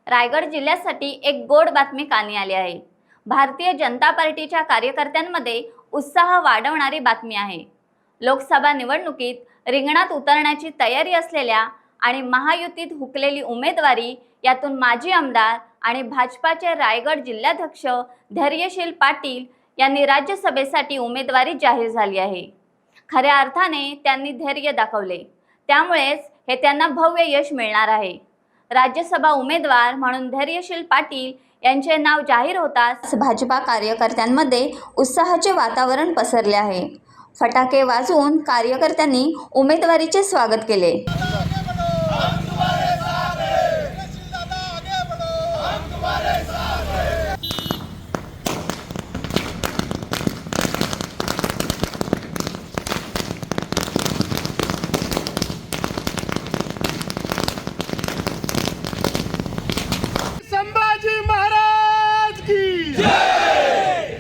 रायगड जिल्ह्यासाठी एक गोड बातमी कानी आली आहे। भारतीय जनता पार्टीच्या कार्यकर्त्यांमध्ये उत्साह वाढवणारी बातमी आहे। लोकसभा निवडणुकीत रिंगणात उतरण्याची तयारी असलेल्या आणि महायुतीत हुकलेली उमेदवारी यातून माजी आमदार आणि भाजपाचे रायगड जिल्हाध्यक्ष धैर्यशील पाटील यांनी राज्यसभेसाठी उमेदवारी जाहीर झाली आहे। खऱ्या अर्थाने त्यांनी धैर्य दाखवले, त्यामुळेच हे त्यांना भव्य यश मिळणार आहे। राज्यसभा उमेदवार म्हणून धैर्यशील पाटील यांचे नाव जाहीर होताच भाजपा कार्यकर्त्यांमध्ये उत्साहाचे वातावरण पसरले आहे। फटाके वाजवून कार्यकर्त्यांनी उमेदवारीचे स्वागत केले। संभाजी महाराज की जय,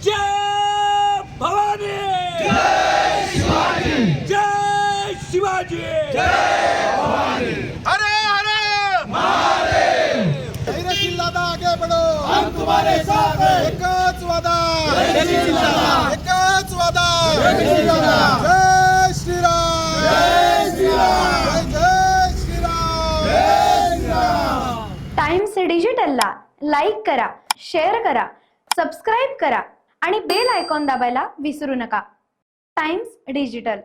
जय भवानी, जय शिवाजी, जय शिवाजी, जय भवानी। हरे हरे महादेव। धैर्यशील दादा आगे बढ़ो, हम तुम्हारे साथ हैं। एकच वादा, धैर्यशील दादा, एकच वादा, धैर्यशील दादा, जय श्रीराम, जय श्रीराम, जय श्रीराम, जय श्रीराम। टाइम्स डिजिटलला लाईक करा, शेअर करा, सबस्क्राईब करा आणि बेल आयकॉन दाबायला विसरू नका। Times digital.